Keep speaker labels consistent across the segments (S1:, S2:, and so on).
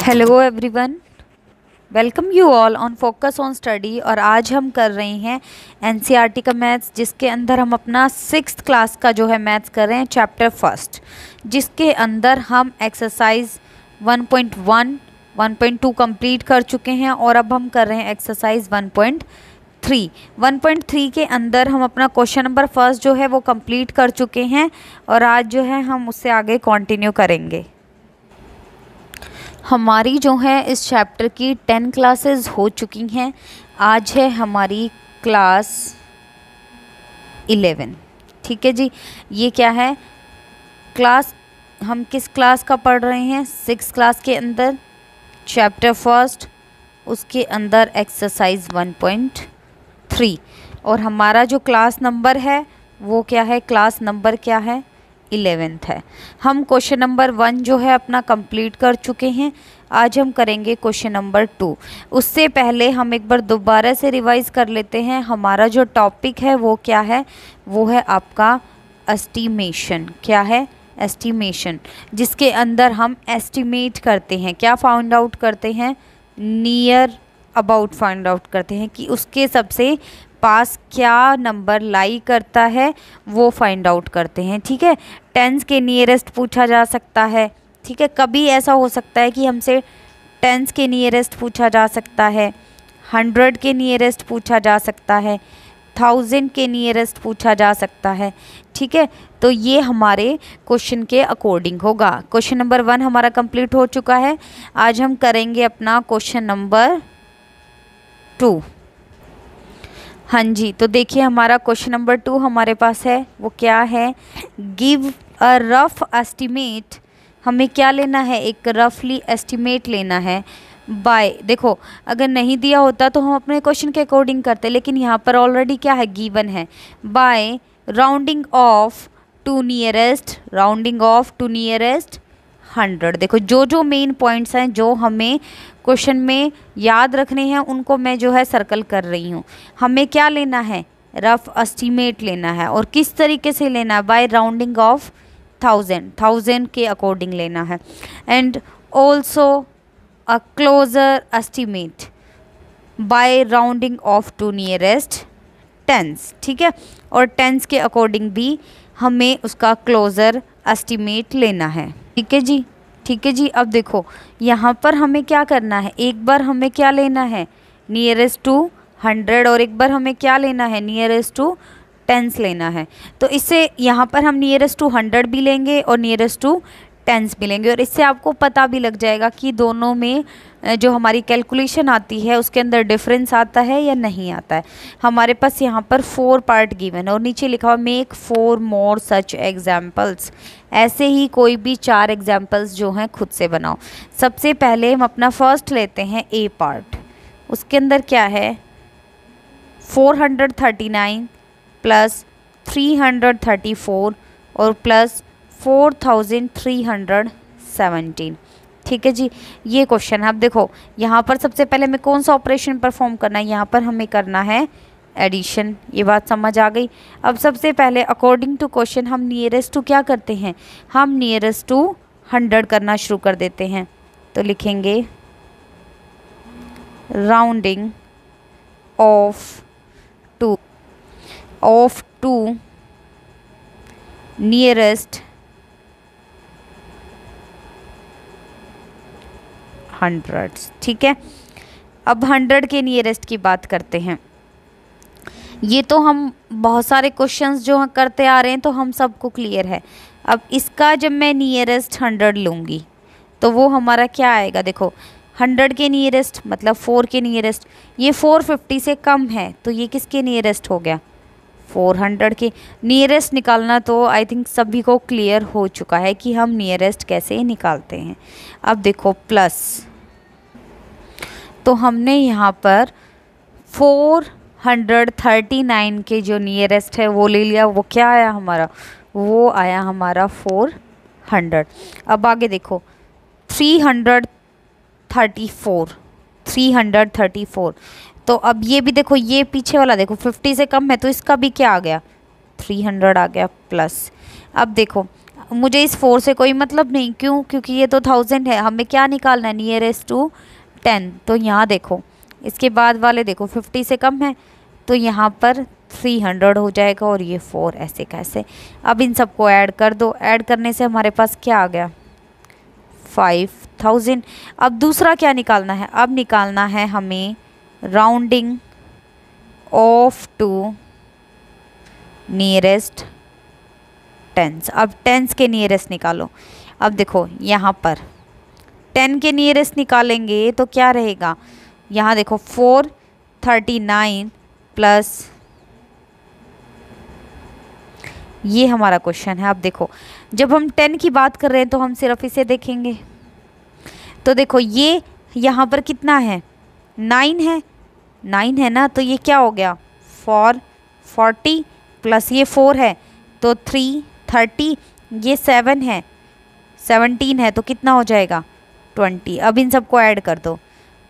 S1: Hello everyone, welcome you all on focus on study. और आज हम कर रहे हैं एनसीईआरटी का मैथ्स, जिसके अंदर हम अपना 6th क्लास का जो है मैथ्स कर रहे हैं चैप्टर फर्स्ट, जिसके अंदर हम एक्सरसाइज 1.1 1.2 कंप्लीट कर चुके हैं और अब हम कर रहे हैं एक्सरसाइज 1.3। 1.3 के अंदर हम अपना क्वेश्चन नंबर फर्स्ट जो है वो कंप्लीट कर चुके हैं और आज जो है हम उससे आगे कंटिन्यू करेंगे। हमारी जो है इस चैप्टर की 10 क्लासेस हो चुकी हैं। आज है हमारी क्लास 11। ठीक है जी, ये क्या है क्लास, हम किस क्लास का पढ़ रहे हैं? 6th क्लास के अंदर चैप्टर फर्स्ट, उसके अंदर एक्सरसाइज 1.3 और हमारा जो क्लास नंबर है वो क्या है? क्लास नंबर क्या है? 11th है। हम क्वेश्चन नंबर 1 जो है अपना कंप्लीट कर चुके हैं। आज हम करेंगे क्वेश्चन नंबर 2। उससे पहले हम एक बार दोबारा से रिवाइज कर लेते हैं। हमारा जो टॉपिक है वो क्या है? वो है आपका एस्टिमेशन। क्या है? एस्टिमेशन, जिसके अंदर हम एस्टिमेट करते हैं। क्या फाइंड आउट करते हैं? नियर अबाउट फाइंड आउट करते हैं कि उसके सबसे पास क्या नंबर लाई करता है, वो फाइंड आउट करते हैं। ठीक है, टेंस के नियरेस्ट पूछा जा सकता है। ठीक है, कभी ऐसा हो सकता है कि हमसे टेंस के नियरेस्ट पूछा जा सकता है, 100 के नियरेस्ट पूछा जा सकता है, 1000 के नियरेस्ट पूछा जा सकता है। ठीक है, तो ये हमारे क्वेश्चन के अकॉर्डिंग होगा। क्वेश्चन नंबर 1 हमारा कंप्लीट हो चुका है। आज हम करेंगे अपना क्वेश्चन नंबर 2। हाँ जी, तो देखिए हमारा क्वेश्चन नंबर 2 हमारे पास है, वो क्या है? Give a rough estimate. हमें क्या लेना है? एक रफली एस्टिमेट लेना है बाय, देखो अगर नहीं दिया होता तो हम अपने क्वेश्चन के अकॉर्डिंग करते, लेकिन यहाँ पर ऑलरेडी क्या है? गिवन है। By rounding off to nearest, rounding off to nearest 100। देखो जो जो मेन पॉइंट्स हैं जो हमें क्वेश्चन में याद रखने हैं उनको मैं जो है सर्कल कर रही हूँ। हमें क्या लेना है? रफ एस्टिमेट लेना है। और किस तरीके से लेना है? बाय राउंडिंग ऑफ 1000 के अकॉर्डिंग लेना है। And also a closer estimate by rounding off to nearest tens. ठीक है, और टेंस के अकॉर्डिंग भी हमें उसका क्लोजर एस्टिमेट लेना है। ठीक है जी, ठीक है जी। अब देखो यहाँ पर हमें क्या करना है? एक बार हमें क्या लेना है? नियरेस्ट टू 100 और एक बार हमें क्या लेना है? नियरेस्ट टू टेंस लेना है। तो इससे यहाँ पर हम नियरेस्ट टू 100 भी लेंगे और नियरेस्ट टू टेंस भी लेंगे और इससे आपको पता भी लग जाएगा कि दोनों में जो हमारी कैलकुलेशन आती है उसके अंदर डिफरेंस आता है या नहीं आता है। हमारे पास यहाँ पर 4 पार्ट गिवन है और नीचे लिखा हुआ मेक 4 मोर सच एग्जाम्पल्स। ऐसे ही कोई भी 4 एग्जाम्पल्स जो हैं खुद से बनाओ। सबसे पहले हम अपना फर्स्ट लेते हैं ए पार्ट। उसके अंदर क्या है? 439 प्लस 334 और प्लस 4317। ठीक है जी, ये क्वेश्चन है। अब देखो यहाँ पर सबसे पहले हमें कौन सा ऑपरेशन परफॉर्म करना है? यहाँ पर हमें करना है एडिशन। ये बात समझ आ गई। अब सबसे पहले अकॉर्डिंग टू क्वेश्चन हम नियरेस्ट टू क्या करते हैं? हम नियरेस्ट टू 100 करना शुरू कर देते हैं। तो लिखेंगे राउंडिंग ऑफ टू नियरेस्ट 100। ठीक है, अब 100 के नियरेस्ट की बात करते हैं। ये तो हम बहुत सारे क्वेश्चंस जो करते आ रहे हैं तो हम सबको क्लियर है। अब इसका जब मैं नियरेस्ट 100 लूँगी तो वो हमारा क्या आएगा? देखो 100 के नियरेस्ट मतलब 4 के नियरेस्ट, ये 450 से कम है तो ये किसके नियरेस्ट हो गया? 400 के नियरेस्ट निकालना तो आई थिंक सभी को क्लियर हो चुका है कि हम नियरेस्ट कैसे निकालते हैं। अब देखो प्लस, तो हमने यहाँ पर 439 के जो नियरेस्ट है वो ले लिया। वो क्या आया हमारा? वो आया हमारा 400। अब आगे देखो 334, तो अब ये भी देखो, ये पीछे वाला देखो 50 से कम है तो इसका भी क्या आ गया? 300 आ गया प्लस। अब देखो मुझे इस 4 से कोई मतलब नहीं, क्यों? क्योंकि ये तो 1000 है, हमें क्या निकालना है? Nearest to 10। तो यहाँ देखो, इसके बाद वाले देखो 50 से कम है, तो यहाँ पर 300 हो जाएगा, और ये 4 ऐसे कैसे। अब इन सबको ऐड कर दो, ऐड करने से हमारे पास क्या आ गया? 5000। अब दूसरा क्या निकालना है? अब निकालना है हमें rounding off to nearest tens. अब टेंस के नियरेस्ट निकालो। अब देखो यहाँ पर 10 के नियरेस्ट निकालेंगे तो क्या रहेगा? यहाँ देखो 439 प्लस, ये हमारा क्वेश्चन है। अब देखो, जब हम 10 की बात कर रहे हैं तो हम सिर्फ इसे देखेंगे। तो देखो ये यहाँ पर कितना है? 9 है, 9 है ना, तो ये क्या हो गया? 440 प्लस ये 4 है तो 330, ये 7 है, 17 है, तो कितना हो जाएगा? 20। अब इन सबको ऐड कर दो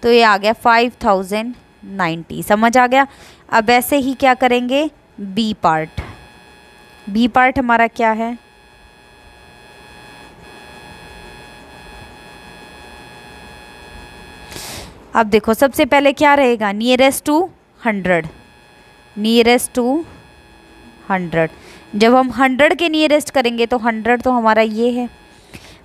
S1: तो ये आ गया 5090। समझ आ गया? अब ऐसे ही क्या करेंगे? B part. बी पार्ट हमारा क्या है? अब देखो सबसे पहले क्या रहेगा? Nearest to 100, nearest to 100। जब हम 100 के नियरेस्ट करेंगे तो 100 तो हमारा ये है,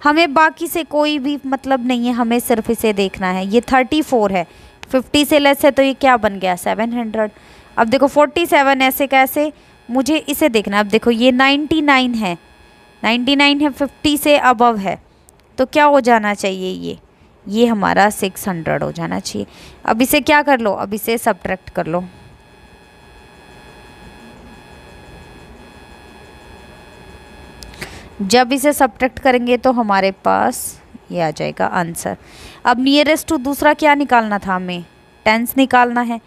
S1: हमें बाकी से कोई भी मतलब नहीं है, हमें सिर्फ इसे देखना है। ये 34 है, 50 से लेस है, तो ये क्या बन गया? 700। अब देखो 47 ऐसे कैसे, मुझे इसे देखना। अब देखो ये 99 है, 99 है, 50 से अबव है, तो क्या हो जाना चाहिए? ये हमारा 600 हो जाना चाहिए। अब इसे क्या कर लो? अब इसे सब्ट्रैक्ट कर लो। जब इसे सब्ट्रैक्ट करेंगे तो हमारे पास ये आ जाएगा आंसर। अब नियरेस्ट टू दूसरा क्या निकालना था हमें? टेंस निकालना है,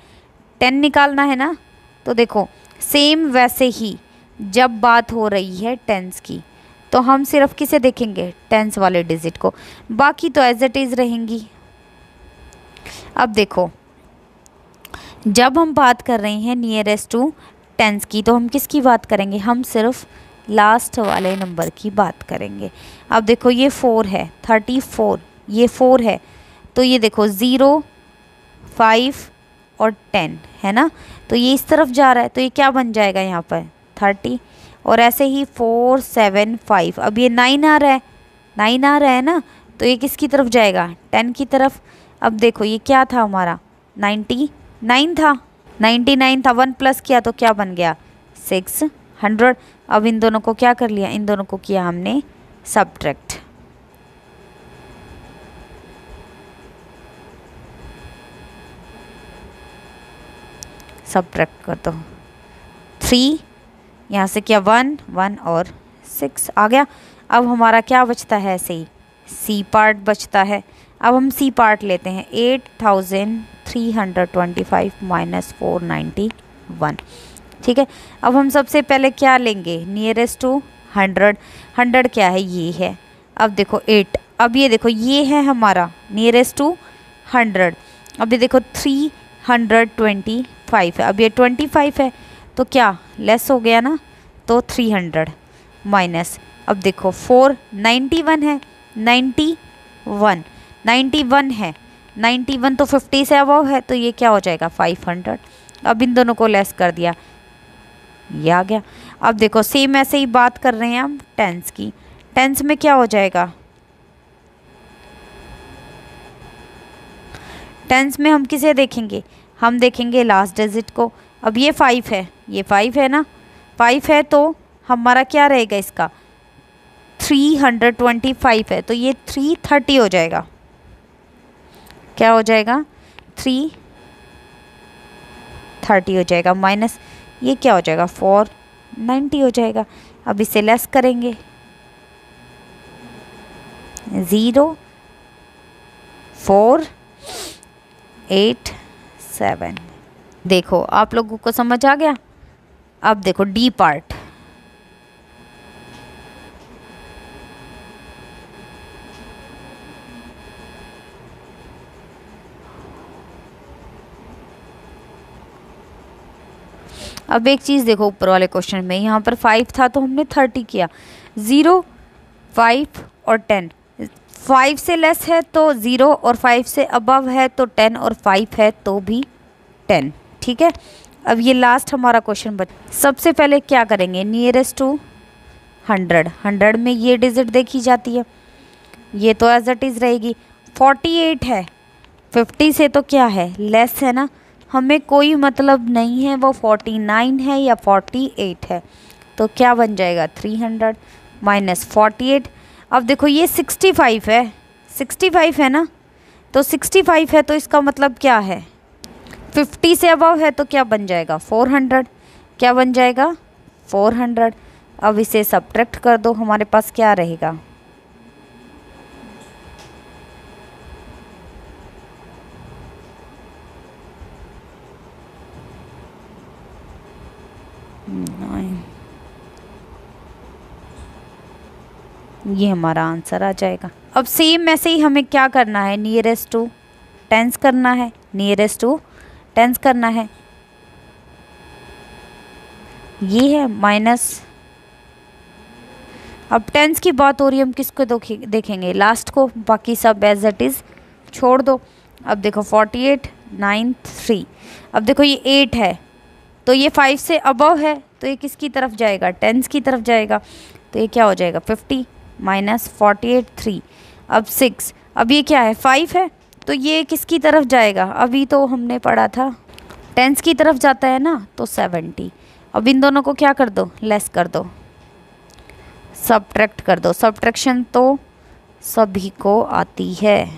S1: 10 निकालना है ना। तो देखो सेम वैसे ही जब बात हो रही है टेंस की तो हम सिर्फ किसे देखेंगे? टेंस वाले डिजिट को, बाकी तो एज इट इज़ रहेंगी। अब देखो जब हम बात कर रहे हैं नियरेस्ट टू टेंस की तो हम किसकी बात करेंगे? हम सिर्फ लास्ट वाले नंबर की बात करेंगे। अब देखो ये 4 है, 34, ये 4 है, तो ये देखो 0, 5 और 10 है ना, तो ये इस तरफ जा रहा है, तो ये क्या बन जाएगा यहाँ पर? 30। और ऐसे ही 4, 7, 5, अब ये 9 आ रहा है, 9 आ रहा है ना, तो ये किसकी तरफ जाएगा? 10 की तरफ। अब देखो ये क्या था हमारा? 99 था, 99 था, 1 प्लस किया तो क्या बन गया? 600। अब इन दोनों को क्या कर लिया? इन दोनों को किया हमने सब्ट्रैक्ट। सब्ट्रैक्ट कर दो, 3 यहाँ से किया 1, 1 और 6 आ गया। अब हमारा क्या बचता है? ऐसे ही सी पार्ट बचता है। अब हम सी पार्ट लेते हैं, 8325 माइनस 491। ठीक है, अब हम सबसे पहले क्या लेंगे? Nearest to 100। 100 क्या है? ये है। अब देखो 8, अब ये देखो ये है हमारा नियरेस्ट टू 100। अब ये देखो 325 है, अब ये 25 है, तो क्या लेस हो गया ना, तो 300 माइनस, अब देखो 491 है, 91 है, 91 तो 50 से अबव है, तो ये क्या हो जाएगा? 500। अब इन दोनों को लेस कर दिया, ये आ गया। अब देखो सेम ऐसे ही बात कर रहे हैं हम टेंस की। टेंस में क्या हो जाएगा? टेंस में हम किसे देखेंगे? हम देखेंगे लास्ट डिजिट को। अब ये 5 है, ये 5 है ना, 5 है, तो हमारा क्या रहेगा? इसका 325 है, तो ये 330 हो जाएगा। क्या हो जाएगा? 330 हो जाएगा, माइनस ये क्या हो जाएगा? 490 हो जाएगा। अब इसे लेस करेंगे, 0, 4, 8, 7। देखो आप लोगों को समझ आ गया? अब देखो डी पार्ट। अब एक चीज़ देखो ऊपर वाले क्वेश्चन में, यहाँ पर 5 था तो हमने 30 किया, 0 5 और 10। 5 से लेस है तो 0 और 5 से अबव है तो 10 और 5 है तो भी 10। ठीक है, अब ये लास्ट हमारा क्वेश्चन सबसे पहले क्या करेंगे, नियरेस्ट टू 100। 100 में ये डिजिट देखी जाती है, ये तो एज इट इज़ रहेगी। 48 है, 50 से तो क्या है, लेस है ना, हमें कोई मतलब नहीं है वो 49 है या 48 है, तो क्या बन जाएगा 300 माइनस 48। अब देखो ये 65 है, 65 है ना, तो 65 है तो इसका मतलब क्या है, 50 से अबव है तो क्या बन जाएगा 400, क्या बन जाएगा 400। अब इसे सब्ट्रैक्ट कर दो, हमारे पास क्या रहेगा, ये हमारा आंसर आ जाएगा। अब सेम ऐसे ही हमें क्या करना है, नियरेस्ट टू टेंस करना है, नियरेस्ट टू टेंस करना है। ये है माइनस, अब टेंस की बात हो रही है, हम किसको देखेंगे, लास्ट को, बाकी सब एज इट इज़ छोड़ दो। अब देखो 48 9 3, अब देखो ये 8 है तो ये 5 से अबव है तो ये किसकी तरफ जाएगा, टेंस की तरफ जाएगा, तो ये क्या हो जाएगा 50 माइनस 48 3। अब 6, अब ये क्या है 5 है तो ये किसकी तरफ जाएगा, अभी तो हमने पढ़ा था टेंस की तरफ जाता है ना, तो 70। अब इन दोनों को क्या कर दो, लेस कर दो, सब्ट्रैक्ट कर दो, सब्ट्रैक्शन तो सभी को आती है,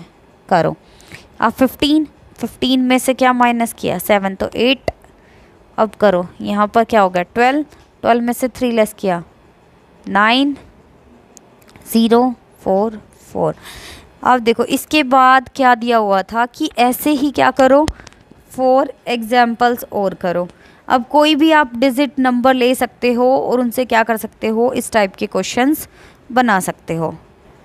S1: करो। अब 15 में से क्या माइनस किया 7 तो 8, अब करो यहाँ पर क्या हो गया 12 में से 3 लेस किया 9 0 4 4। अब देखो इसके बाद क्या दिया हुआ था कि ऐसे ही क्या करो 4 एग्जाम्पल्स और करो। अब कोई भी आप डिजिट नंबर ले सकते हो और उनसे क्या कर सकते हो, इस टाइप के क्वेश्चंस बना सकते हो।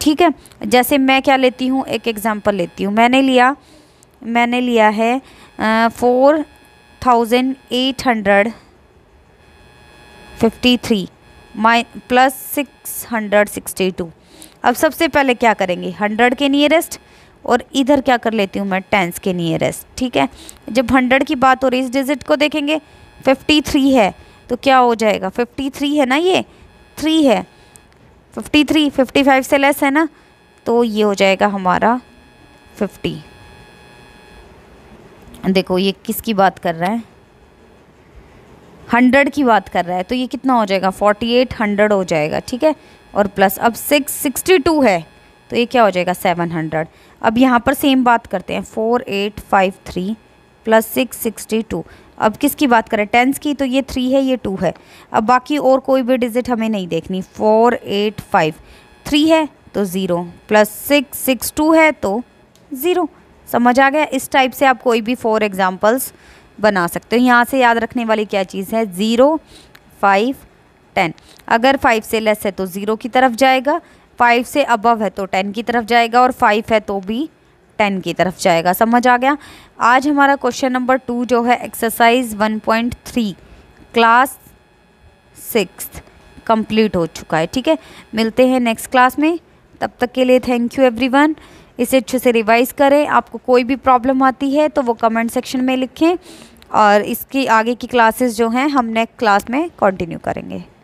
S1: ठीक है, जैसे मैं क्या लेती हूँ, एक एग्जांपल लेती हूँ, मैंने लिया है 4853 प्लस 662। अब सबसे पहले क्या करेंगे 100 के नियरेस्ट, और इधर क्या कर लेती हूँ मैं टेंस के नियरेस्ट। ठीक है, जब 100 की बात हो रही है इस डिजिट को देखेंगे, 53 है तो क्या हो जाएगा 53 है ना, ये 3 है, 53 55 से लेस है ना, तो ये हो जाएगा हमारा 50। देखो ये किसकी बात कर रहा है, 100 की बात कर रहा है, तो ये कितना हो जाएगा 48 100 हो जाएगा। ठीक है, और प्लस अब 662 है तो ये क्या हो जाएगा 700। अब यहाँ पर सेम बात करते हैं 4853 प्लस 662। अब किसकी बात करें, टेंस की, तो ये 3 है ये 2 है। अब बाकी और कोई भी डिजिट हमें नहीं देखनी, 483 है तो 0 प्लस 662 है तो 0। समझ आ गया, इस टाइप से आप कोई भी 4 एग्जाम्पल्स बना सकते हो। यहाँ से याद रखने वाली क्या चीज़ है, 0 5 10। अगर 5 से लेस है तो 0 की तरफ जाएगा, 5 से अबव है तो 10 की तरफ जाएगा, और 5 है तो भी 10 की तरफ जाएगा। समझ आ गया। आज हमारा क्वेश्चन नंबर 2 जो है एक्सरसाइज 1.3 क्लास 6 कंप्लीट हो चुका है। ठीक है, मिलते हैं नेक्स्ट क्लास में, तब तक के लिए थैंक यू एवरीवन। इसे अच्छे से रिवाइज करें, आपको कोई भी प्रॉब्लम आती है तो वो कमेंट सेक्शन में लिखें, और इसकी आगे की क्लासेस जो हैं हम नेक्स्ट क्लास में कंटिन्यू करेंगे।